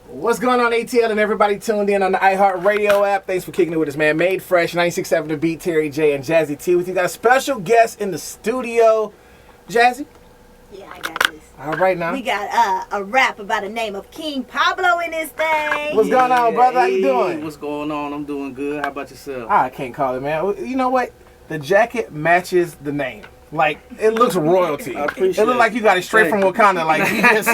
What's going on, ATL, and everybody tuned in on the IHeartRadio app? Thanks for kicking it with us, man. Made Fresh, 96.7 The Beat, Terry J, and Jazzy T with you. Got a special guest in the studio. Jazzy? Yeah, I got this. All right, now. We got a rap about the name of King Pablo in this thing. What's going on, brother? How you doing? What's going on? I'm doing good. How about yourself? I can't call it, man. You know what? The jacket matches the name. Like, it looks royalty. I appreciate it. It looks like you got it straight from Wakanda. Like, you just...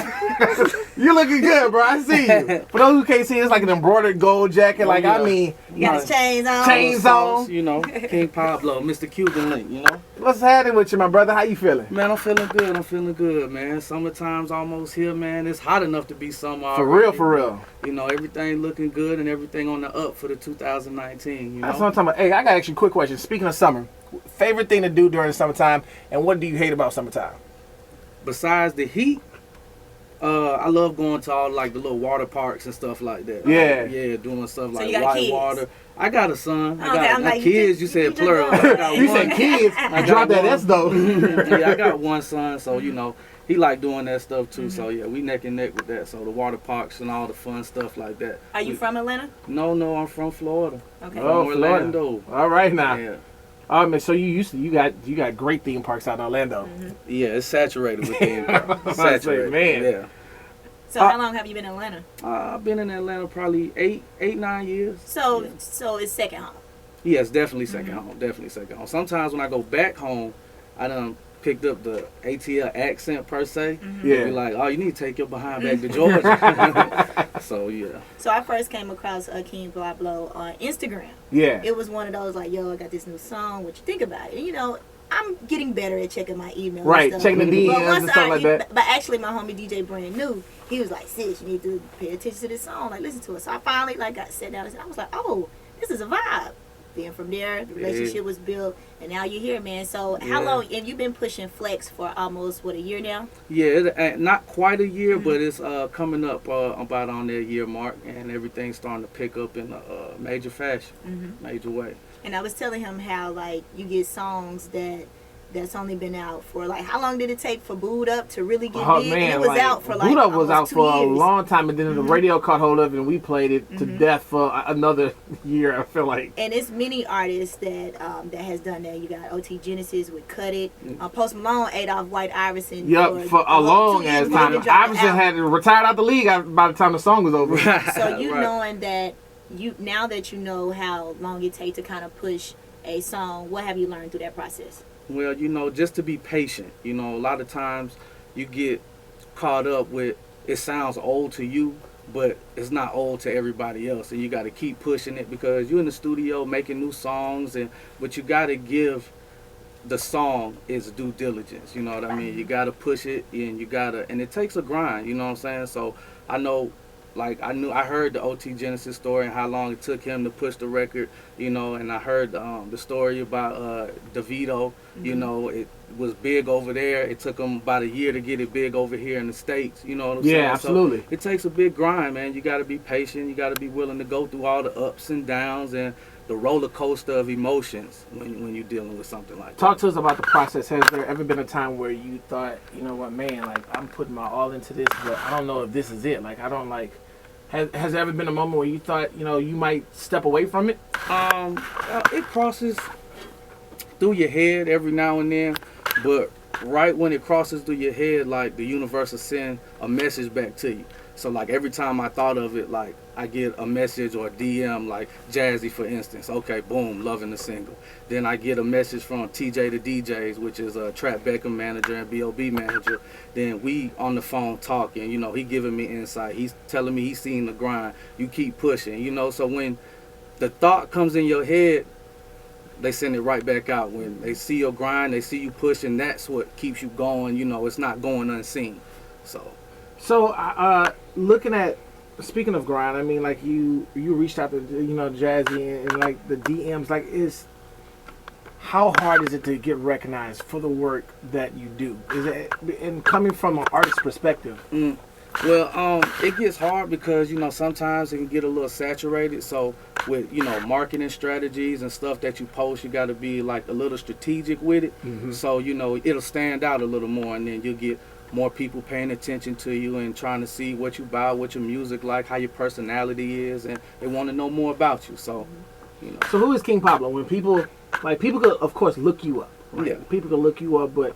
You looking good, bro. I see you. For those who can't see, it's like an embroidered gold jacket. Like, yeah. I mean... You got his chains on. Chains on. You know, King Pablo, Mr. Cuban Link, you know? What's happening with you, my brother? How you feeling? Man, I'm feeling good, man. Summertime's almost here, man. It's hot enough to be summer For already. real, for real. You know, everything looking good and everything on the up for the 2019, you know? That's what I'm talking about. Hey, I got actually a quick question. Speaking of summer, favorite thing to do during the summertime, and what do you hate about summertime? Besides the heat, I love going to all like the little water parks and stuff like that. Yeah. Yeah, doing stuff So like you got white kids? water. I got a son. Okay, I got I'm not like, kids. You said just plural. don't. I got You one. said kids. I got Drop that one. S though. Yeah, I got one son, so you know he like doing that stuff too. So yeah, we neck and neck with that. So the water parks and all the fun stuff like that. Are you from Atlanta? No, I'm from Florida. Okay. Oh, From Florida. Orlando. All right now. Yeah, Man, so you got great theme parks out in Orlando. yeah, it's saturated with theme I parks. was about to say, Saturated, man. Yeah. So how long have you been in Atlanta? I've been in Atlanta probably 9 years. So Yeah. so it's second home. Yes, definitely second home. Definitely second home. Sometimes when I go back home, I done picked up the ATL accent per se. Yeah. Be like, oh, you need to take your behind back to Georgia. So yeah. So I first came across King Pablo on Instagram. Yeah. It was one of those like, yo, I got this new song. What you think about it? And, you know, I'm getting better at checking my email. Right, and stuff. checking the But DMs once and stuff like that. But actually, my homie DJ Brand New, he was like, sis, you need to pay attention to this song. Like, listen to it. So I finally like got sat down and I was like, oh, this is a vibe. Then from there, the relationship was built, and now you're here, man. So how long have you been pushing Flex for? Almost a year now? Yeah, not quite a year, but it's coming up about on their year mark, and everything's starting to pick up in a major fashion, major way. And I was telling him how like you get songs that's only been out for like how long did it take for Booed Up to really get big? Man, It was like, out for like Boot Up was out almost 2 for a years. long time, and then the radio caught hold of it, and we played it to death for another year. I feel like. And it's many artists that that has done that. You got OT Genesis with Cut It, Post Malone, Adolph White Iverson. Yep, for a long ass time. Iverson had retired out the league by the time the song was over. So you Right. knowing that now that you know how long it takes to kind of push a song, what have you learned through that process? Well, you know, just to be patient. You know, a lot of times you get caught up with it sounds old to you, but it's not old to everybody else, and you got to keep pushing it because you're in the studio making new songs, but you got to give the song its due diligence. You know what I mean? You got to push it, and and it takes a grind. You know what I'm saying? So I know. Like I heard the OT Genesis story and how long it took him to push the record, you know, and I heard the story about DeVito, you know, it was big over there. It took him about a year to get it big over here in the States, you know what I'm saying? Yeah, absolutely. So it takes a big grind, man. You got to be patient. You got to be willing to go through all the ups and downs and the roller coaster of emotions when you're dealing with something like that. Talk to us about the process. Has there ever been a time where you thought, you know what, man, like I'm putting my all into this, but I don't know if this is it. Like I don't like. Has there ever been a moment where you thought, you know, you might step away from it? It crosses through your head every now and then, but right when it crosses through your head, like the universe will send a message back to you. So like every time I thought of it, like I get a message or a DM, like Jazzy for instance. Okay, boom, loving the single. Then I get a message from TJ the DJs, which is a Trap Beckham manager and B.O.B. manager. Then we on the phone talking, you know, he giving me insight. He's telling me he's seen the grind. You keep pushing, you know. So when the thought comes in your head, they send it right back out. When they see your grind, they see you pushing, that's what keeps you going, you know, it's not going unseen. So, looking at, speaking of grind, I mean, like you reached out to, you know, Jazzy and like the DMs, like how hard is it to get recognized for the work that you do? Is it, and coming from an artist perspective? Well, it gets hard because, you know, sometimes it can get a little saturated. So with, you know, marketing strategies and stuff that you post, you got to be like a little strategic with it. So, you know, it'll stand out a little more and then you'll get more people paying attention to you and trying to see what you buy, what your music like, how your personality is, and they want to know more about you. So, you know. So who is King Pablo? When people could, of course, look you up. Right? Yeah. People can look you up, but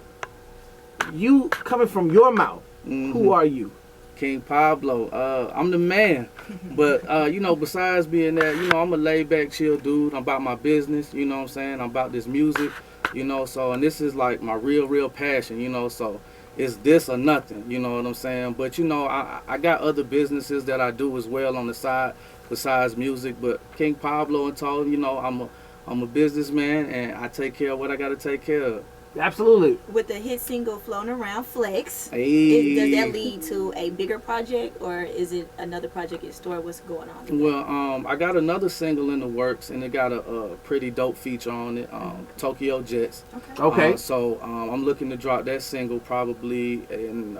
you coming from your mouth, who are you? King Pablo, I'm the man. But, you know, besides being that, you know, I'm a laid-back, chill dude. I'm about my business, you know what I'm saying? I'm about this music, you know, so, and this is like my real passion, you know, so it's this or nothing, you know what I'm saying? But, you know, I got other businesses that I do as well on the side besides music, but King Pablo and told, you know, I'm a businessman, and I take care of what I got to take care of. Absolutely. With the hit single Floating Around Flex, Hey. does that lead to a bigger project, or is it another project in store? What's going on with Well, I got another single in the works, and it got a pretty dope feature on it, Tokyo Jets. that? Okay. So I'm looking to drop that single probably in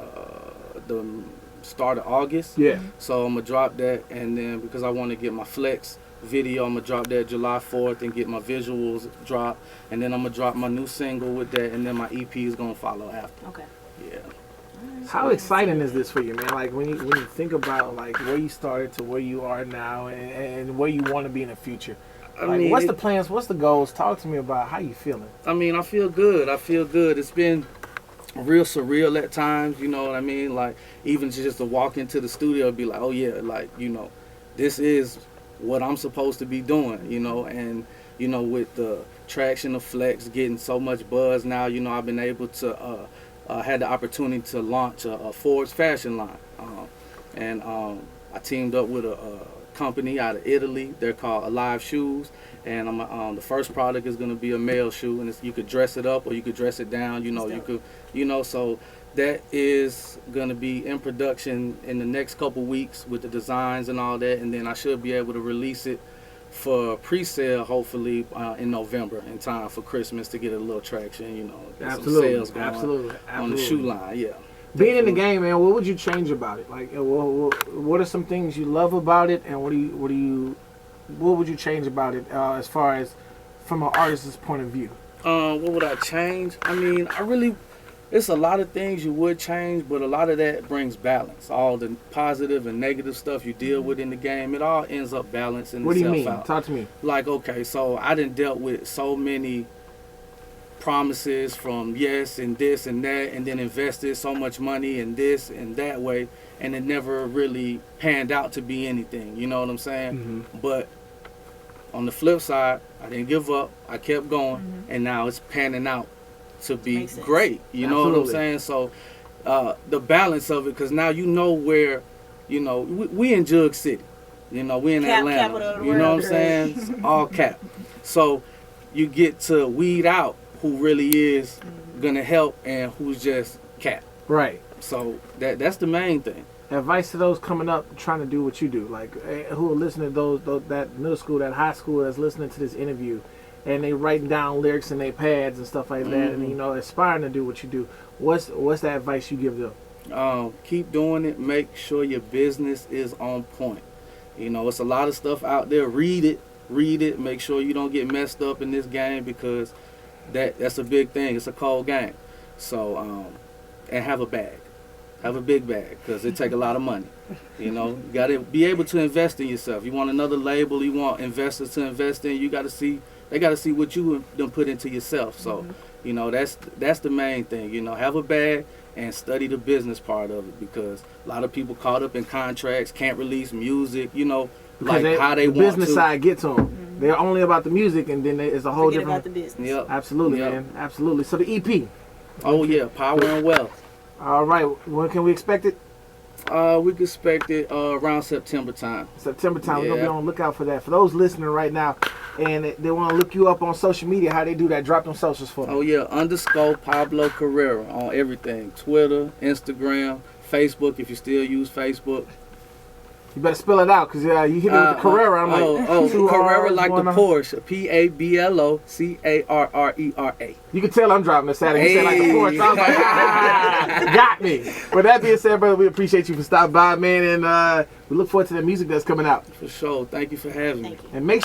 the start of August. Yeah. So I'm going to drop that, and then because I want to get my Flex video, I'm going to drop that July 4th and get my visuals dropped, and then I'm going to drop my new single with that, and then my EP is going to follow after. Okay. Yeah. How exciting is this for you, man? Like when you think about like where you started to where you are now, and where you want to be in the future. Like, what's the plans? What's the goals? Talk to me about how you feeling. I mean, I feel good. It's been real surreal at times, you know what I mean? Like, even just to walk into the studio and be like, oh yeah, like, you know, this is what I'm supposed to be doing, you know, and, you know, with the traction of Flex getting so much buzz now, you know, I've been able to, had the opportunity to launch a Ford's fashion line. And I teamed up with a company out of Italy. They're called Alive Shoes. And the first product is going to be a male shoe, and you could dress it up or you could dress it down, you know, you could, you know, so that is going to be in production in the next couple weeks with the designs and all that, and then I should be able to release it for pre-sale hopefully in November in time for Christmas to get a little traction, you know, get some sales going on the shoe line, yeah. Being in the game, man, what would you change about it? Like, what are some things you love about it, and what would you change about it as far as from an artist's point of view? What would I change? I mean, it's a lot of things you would change, but a lot of that brings balance. All the positive and negative stuff you deal with in the game, it all ends up balancing What do you itself mean? out. Talk to me. Like, okay, so I done dealt with so many promises from yes and this and that, and then invested so much money in this and that way, and it never really panned out to be anything. You know what I'm saying? But on the flip side, I didn't give up. I kept going, and now it's panning out to be great. You know what I'm saying? So the balance of it, because now you know where, you know, we in Jug City. You know, we in Atlanta. You know what I'm saying? It's all cap. So you get to weed out who really is gonna help and who's just cap. Right. So that's the main thing. Advice to those coming up trying to do what you do, like who are listening to those that middle school, that high school that's listening to this interview, and they writing down lyrics in their pads and stuff like that, and you know, aspiring to do what you do. What's the advice you give them? Keep doing it. Make sure your business is on point. You know, it's a lot of stuff out there. Read it. Make sure you don't get messed up in this game, because that's a big thing. It's a cold game. So and have a bag. Have a big bag, because it take a lot of money. You know, you got to be able to invest in yourself. You want another label, you want investors to invest in, they got to see what you done put into yourself. So, you know, that's the main thing. You know, have a bag and study the business part of it, because a lot of people caught up in contracts, can't release music, you know, because like how they the want business to. side gets to them. They're only about the music, and then it's a whole Forget different. about the business. Yep. Absolutely, Yep. man. Absolutely. So the EP. Oh yeah, Power and Wealth. All right. When can we expect it? We can expect it around September time. September time. We're gonna be Yeah. on the lookout for that. For those listening right now, and they want to look you up on social media, how they do that? Drop them socials for me. Oh yeah, _ Pablo Carrera on everything. Twitter, Instagram, Facebook, if you still use Facebook. You better spell it out, because you hit it with the Carrera. I'm like, two Carrera R's, like the one R. Porsche. PABLOCARRERA. You can tell I'm dropping the Saturday. You said like the Porsche. I was like, got me. With that being said, brother, we appreciate you for stopping by, man, and we look forward to the music that's coming out. For sure. Thank you for having me. And make